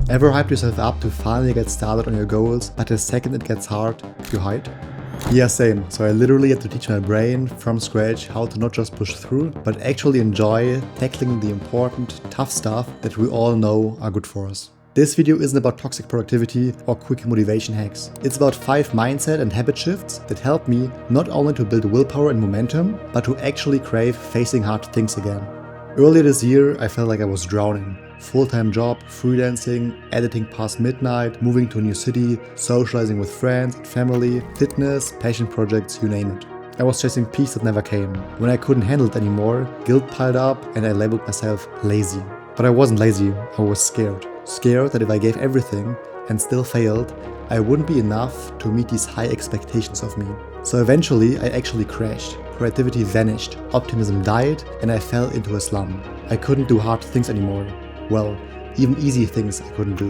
Ever hyped yourself up to finally get started on your goals, but the second it gets hard, you hide? Yeah, same. So I literally had to teach my brain from scratch how to not just push through, but actually enjoy tackling the important, tough stuff that we all know are good for us. This video isn't about toxic productivity or quick motivation hacks. It's about 5 mindset and habit shifts that help me not only to build willpower and momentum, but to actually crave facing hard things again. Earlier this year, I felt like I was drowning. Full-time job, freelancing, editing past midnight, moving to a new city, socializing with friends and family, fitness, passion projects, you name it. I was chasing peace that never came. When I couldn't handle it anymore, guilt piled up and I labeled myself lazy. But I wasn't lazy, I was scared. Scared that if I gave everything and still failed, I wouldn't be enough to meet these high expectations of me. So eventually, I actually crashed. Creativity vanished, optimism died, and I fell into a slum. I couldn't do hard things anymore. Well, even easy things I couldn't do.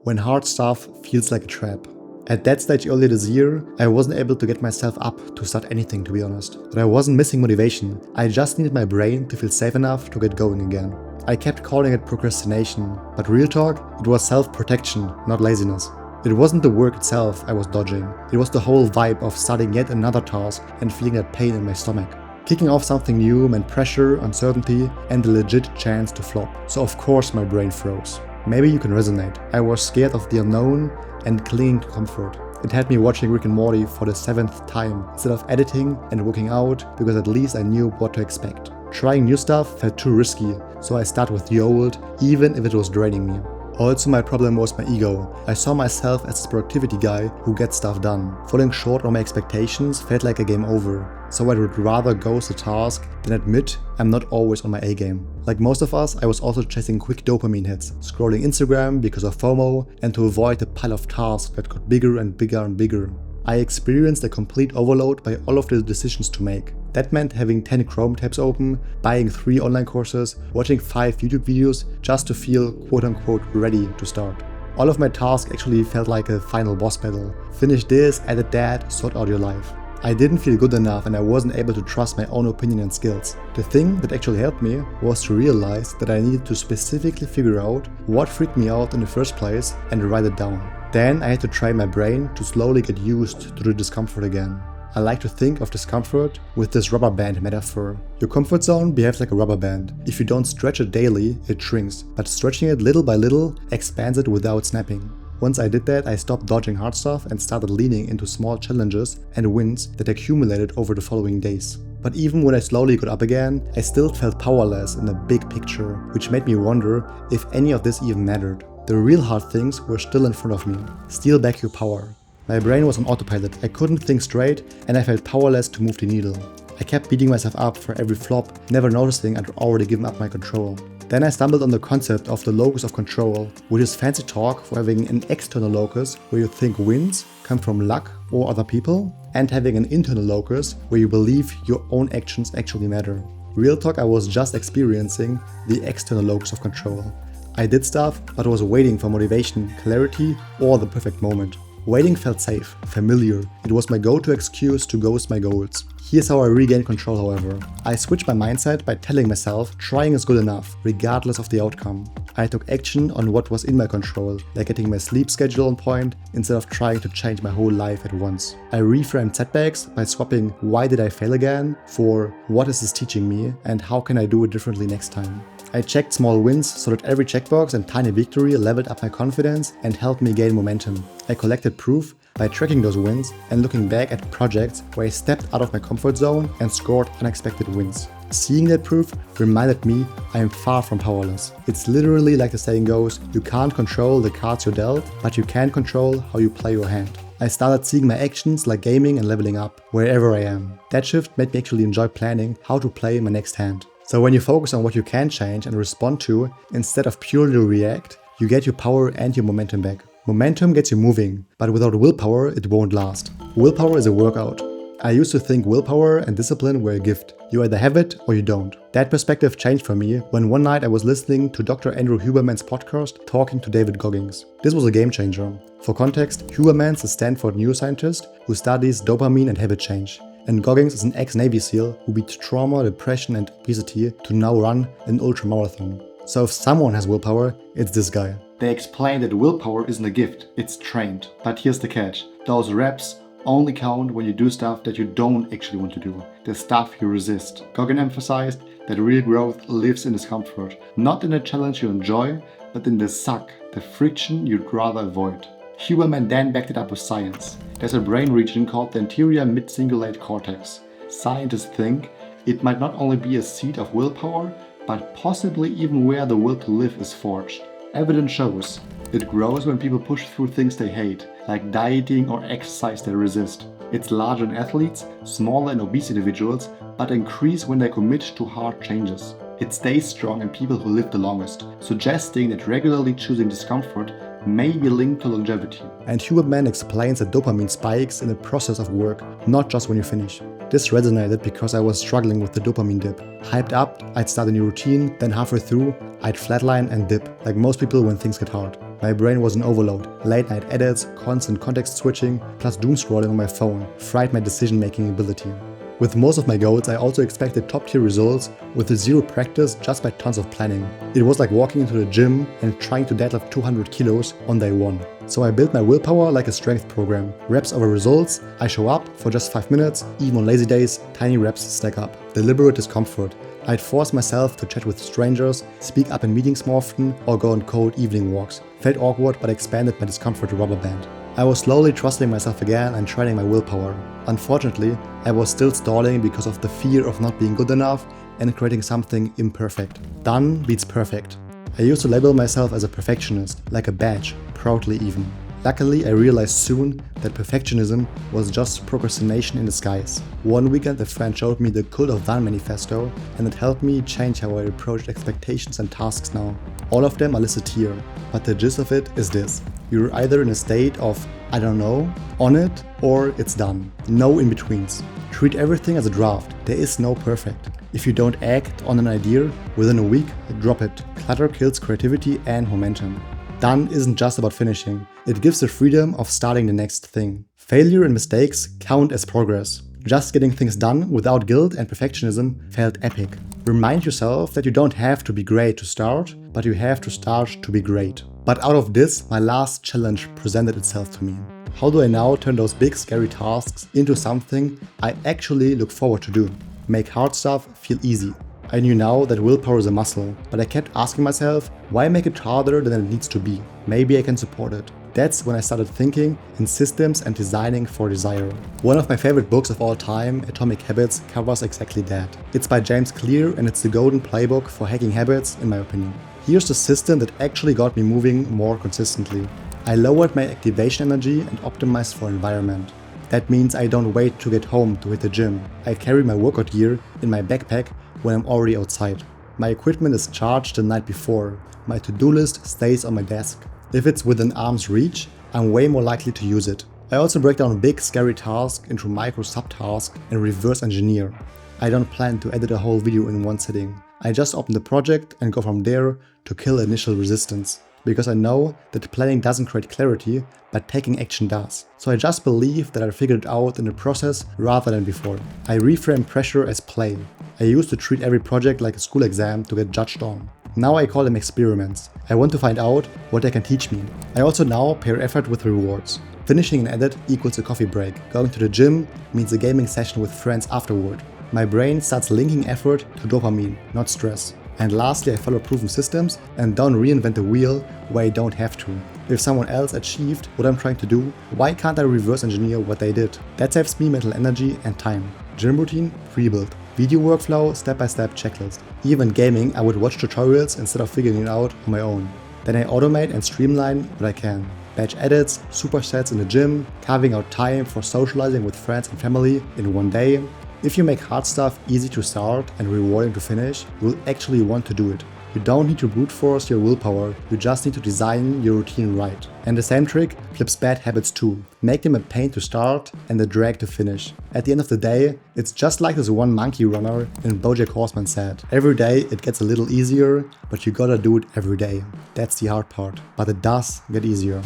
When hard stuff feels like a trap. At that stage earlier this year, I wasn't able to get myself up to start anything, to be honest. But I wasn't missing motivation, I just needed my brain to feel safe enough to get going again. I kept calling it procrastination, but real talk, it was self-protection, not laziness. It wasn't the work itself I was dodging, it was the whole vibe of starting yet another task and feeling that pain in my stomach. Kicking off something new meant pressure, uncertainty, and a legit chance to flop. So of course my brain froze. Maybe you can resonate. I was scared of the unknown and clinging to comfort. It had me watching Rick and Morty for the 7th time instead of editing and working out because at least I knew what to expect. Trying new stuff felt too risky, so I started with the old, even if it was draining me. Also, my problem was my ego. I saw myself as this productivity guy who gets stuff done. Falling short on my expectations felt like a game over, so I would rather ghost the task than admit I'm not always on my A game. Like most of us, I was also chasing quick dopamine hits, scrolling Instagram because of FOMO and to avoid the pile of tasks that got bigger and bigger and bigger. I experienced a complete overload by all of the decisions to make. That meant having 10 Chrome tabs open, buying 3 online courses, watching 5 YouTube videos just to feel quote-unquote ready to start. All of my tasks actually felt like a final boss battle. Finish this, edit that, sort out your life. I didn't feel good enough and I wasn't able to trust my own opinion and skills. The thing that actually helped me was to realize that I needed to specifically figure out what freaked me out in the first place and write it down. Then I had to train my brain to slowly get used to the discomfort again. I like to think of discomfort with this rubber band metaphor. Your comfort zone behaves like a rubber band. If you don't stretch it daily, it shrinks, but stretching it little by little expands it without snapping. Once I did that, I stopped dodging hard stuff and started leaning into small challenges and wins that accumulated over the following days. But even when I slowly got up again, I still felt powerless in the big picture, which made me wonder if any of this even mattered. The real hard things were still in front of me. Steal back your power. My brain was on autopilot, I couldn't think straight and I felt powerless to move the needle. I kept beating myself up for every flop, never noticing I'd already given up my control. Then I stumbled on the concept of the locus of control, which is fancy talk for having an external locus where you think wins come from luck or other people, and having an internal locus where you believe your own actions actually matter. Real talk, I was just experiencing the external locus of control. I did stuff, but was waiting for motivation, clarity, or the perfect moment. Waiting felt safe, familiar. It was my go-to excuse to ghost my goals. Here's how I regained control, however. I switched my mindset by telling myself trying is good enough, regardless of the outcome. I took action on what was in my control, like getting my sleep schedule on point, instead of trying to change my whole life at once. I reframed setbacks by swapping why did I fail again for what is this teaching me and how can I do it differently next time. I checked small wins so that every checkbox and tiny victory leveled up my confidence and helped me gain momentum. I collected proof by tracking those wins and looking back at projects where I stepped out of my comfort zone and scored unexpected wins. Seeing that proof reminded me I am far from powerless. It's literally like the saying goes, you can't control the cards you're dealt, but you can control how you play your hand. I started seeing my actions like gaming and leveling up, wherever I am. That shift made me actually enjoy planning how to play my next hand. So when you focus on what you can change and respond to, instead of purely react, you get your power and your momentum back. Momentum gets you moving, but without willpower, it won't last. Willpower is a workout. I used to think willpower and discipline were a gift. You either have it or you don't. That perspective changed for me when one night I was listening to Dr. Andrew Huberman's podcast talking to David Goggins. This was a game changer. For context, Huberman's a Stanford neuroscientist who studies dopamine and habit change. And Goggins is an ex-Navy SEAL who beat trauma, depression and obesity to now run an ultramarathon. So if someone has willpower, it's this guy. They explain that willpower isn't a gift, it's trained. But here's the catch. Those reps only count when you do stuff that you don't actually want to do, the stuff you resist. Goggin emphasized that real growth lives in discomfort, not in a challenge you enjoy, but in the suck, the friction you'd rather avoid. Huberman then backed it up with science. There's a brain region called the anterior mid-cingulate cortex. Scientists think it might not only be a seat of willpower, but possibly even where the will to live is forged. Evidence shows it grows when people push through things they hate, like dieting or exercise they resist. It's larger in athletes, smaller in obese individuals, but increase when they commit to hard changes. It stays strong in people who live the longest, suggesting that regularly choosing discomfort may be linked to longevity. And Huberman explains that dopamine spikes in the process of work, not just when you finish. This resonated because I was struggling with the dopamine dip. Hyped up, I'd start a new routine, then halfway through, I'd flatline and dip, like most people when things get hard. My brain was in overload. Late night edits, constant context switching, plus doom scrolling on my phone fried my decision-making ability. With most of my goals, I also expected top-tier results with zero practice just by tons of planning. It was like walking into the gym and trying to deadlift 200 kilos on day one. So I built my willpower like a strength program. Reps over results, I show up for just 5 minutes, even on lazy days, tiny reps stack up. Deliberate discomfort. I'd force myself to chat with strangers, speak up in meetings more often, or go on cold evening walks. Felt awkward, but expanded my discomfort to rubber band. I was slowly trusting myself again and training my willpower. Unfortunately, I was still stalling because of the fear of not being good enough and creating something imperfect. Done beats perfect. I used to label myself as a perfectionist, like a badge, proudly even. Luckily, I realized soon that perfectionism was just procrastination in disguise. One weekend a friend showed me the Cult of Done manifesto, and it helped me change how I approach expectations and tasks now. All of them are listed here, but the gist of it is this. You're either in a state of, I don't know, on it, or it's done. No in-betweens. Treat everything as a draft. There is no perfect. If you don't act on an idea within a week, drop it. Clutter kills creativity and momentum. Done isn't just about finishing. It gives the freedom of starting the next thing. Failure and mistakes count as progress. Just getting things done without guilt and perfectionism felt epic. Remind yourself that you don't have to be great to start, but you have to start to be great. But out of this, my last challenge presented itself to me. How do I now turn those big scary tasks into something I actually look forward to do? Make hard stuff feel easy. I knew now that willpower is a muscle, but I kept asking myself, why make it harder than it needs to be? Maybe I can support it. That's when I started thinking in systems and designing for desire. One of my favorite books of all time, Atomic Habits, covers exactly that. It's by James Clear and it's the golden playbook for hacking habits, in my opinion. Here's the system that actually got me moving more consistently. I lowered my activation energy and optimized for environment. That means I don't wait to get home to hit the gym. I carry my workout gear in my backpack when I'm already outside. My equipment is charged the night before. My to-do list stays on my desk. If it's within arm's reach, I'm way more likely to use it. I also break down big scary tasks into micro subtasks and reverse engineer. I don't plan to edit a whole video in one sitting. I just open the project and go from there to kill initial resistance. Because I know that planning doesn't create clarity, but taking action does. So I just believe that I figured it out in the process rather than before. I reframe pressure as play. I used to treat every project like a school exam to get judged on. Now I call them experiments. I want to find out what they can teach me. I also now pair effort with rewards. Finishing an edit equals a coffee break. Going to the gym means a gaming session with friends afterward. My brain starts linking effort to dopamine, not stress. And lastly, I follow proven systems and don't reinvent the wheel where I don't have to. If someone else achieved what I'm trying to do, why can't I reverse engineer what they did? That saves me mental energy and time. Gym routine, pre-built. Video workflow, step-by-step checklist. Even gaming, I would watch tutorials instead of figuring it out on my own. Then I automate and streamline what I can. Batch edits, supersets in the gym, carving out time for socializing with friends and family in one day. If you make hard stuff easy to start and rewarding to finish, you'll actually want to do it. You don't need to brute force your willpower, you just need to design your routine right. And the same trick flips bad habits too. Make them a pain to start and a drag to finish. At the end of the day, it's just like this one monkey runner in BoJack Horseman said. Every day it gets a little easier, but you gotta do it every day. That's the hard part. But it does get easier.